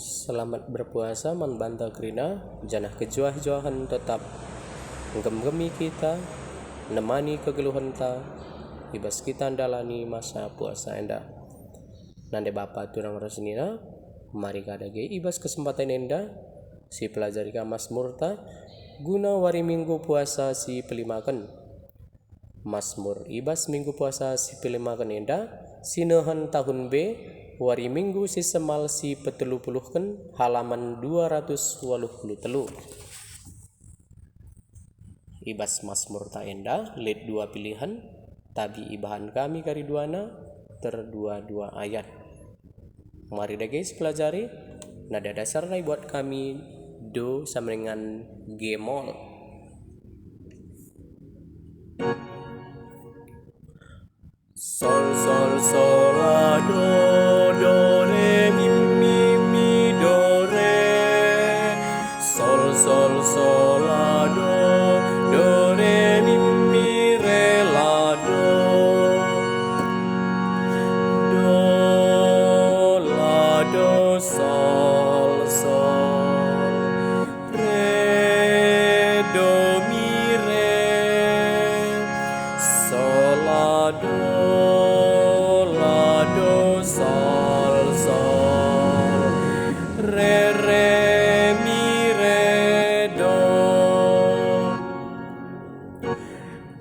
Selamat berpuasa membanta kerina janah kejuah-juahan tetap gem-gemi kita nemani kegeluhan ta ibas kita andalani masa puasa enda nande bapa turang rasnina mari kadage ibas kesempatan enda si pelajari ka Mazmur ta guna wari minggu puasa si pelimakan Mazmur ibas minggu puasa si pelimakan enda sinehan tahun B wari minggu si semal si petelu-puluhken halaman 283 ibas Mazmur ta enda lid dua pilihan tabi ibahan kami kariduana terdua-dua ayat. Mari dah guys pelajari nada dasar nai buat kami do sama dengan G mol. Sol sol sol la do re mi do re sol sol sol la do re mi re la do la do sol sol re do mi re sol la do sol sol re mi re do.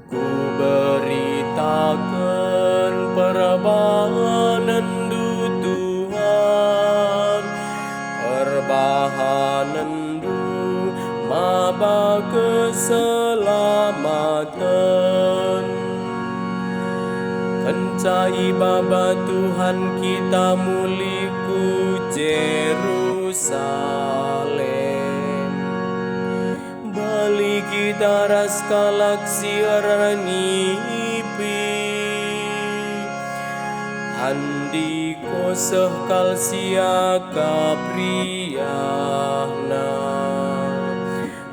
Ku beritakan perbahanan du Tuhan, perbahanan du maba keselamatan. Kencai baba Tuhan kita muliku Jerusalem. Bali kita raskalak siaranipi andi koseh kalsia kapriyahna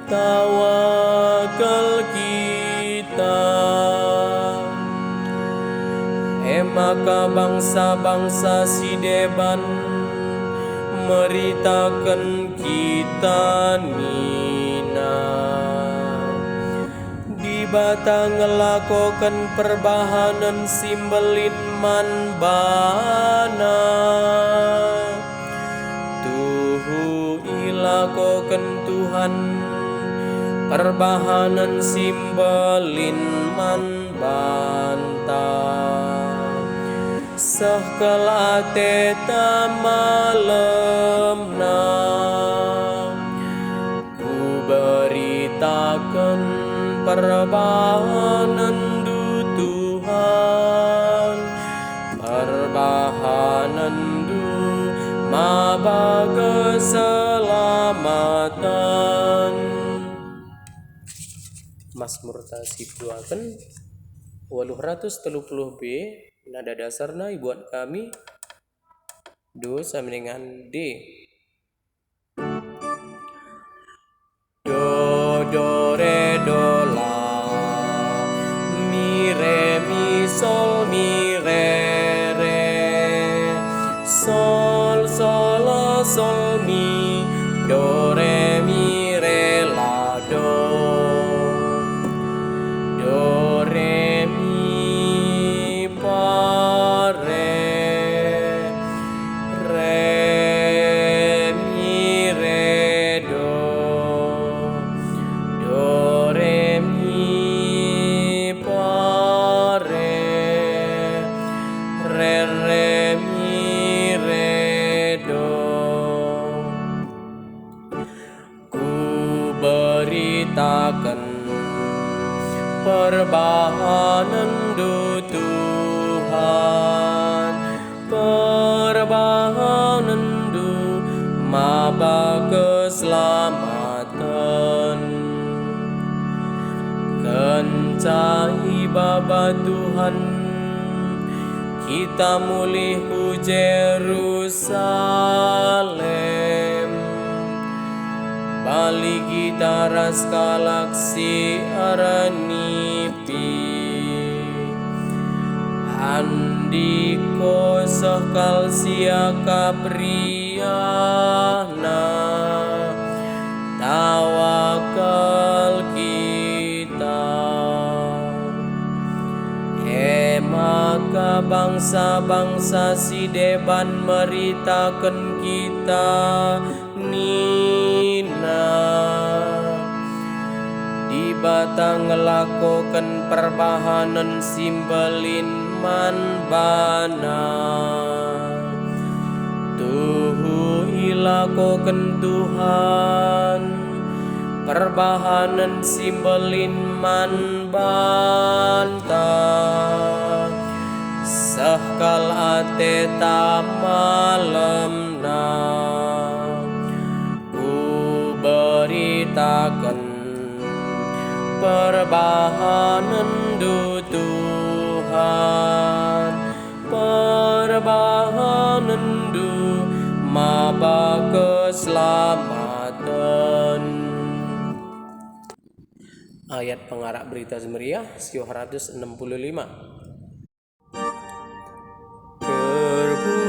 tawakal kita maka bangsa-bangsa si deban meritakan kita nina di batang ngelakokan perbahanan simbelin man bana tuhu ilakokan Tuhan perbahanan simbelin man bantah sahkala teta malamna ku beritakan perbahanan du Tuhan perbahanan du maba keselamatan. Mazmur ta sipuaken 830 B nada dasarna buat kami do sama dengan D. Do re do la mi re mi sol mi re sol sol la sol mi do re mi re la do re mi fa re mi re do re mi fa re mi re do. Ku beritakan perbahanan du Tuhan perbahanan du maba keselamatan. Kencai baba Tuhan kita mulihu Jerusalem bali kita raskalaksi aranipi Andiko sahkal sia kapriana tawakal kita. Maka bangsa-bangsa si deban meritakan kita nina di batang ngelakokan perbahanan simbelin man bana tuhu ilakokan Tuhan perbahanan simbelin man banta sahkal ate ta malemna ku beritakan perbahanan du Tuhan perbahanan du maba keselamatan. Ayat pengarah berita Zemariah 165.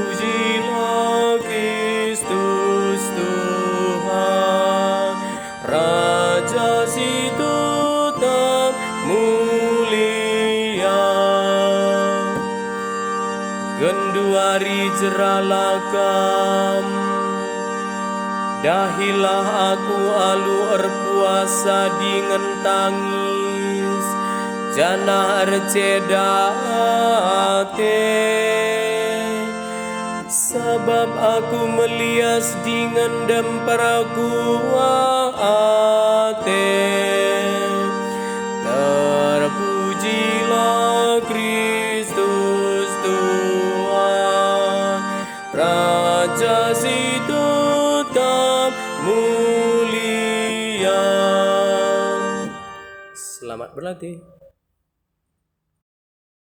Terpujilah Kristus Tuhan, Raja Situtam mulia. Genduari jeralakam, dahilah aku alu erpuasa dengan tangis, jana ercedate. Sebab aku melias dengan demperakuate. Terpujilah Kristus Tuhan, Raja Situtam mulia. Selamat berlatih.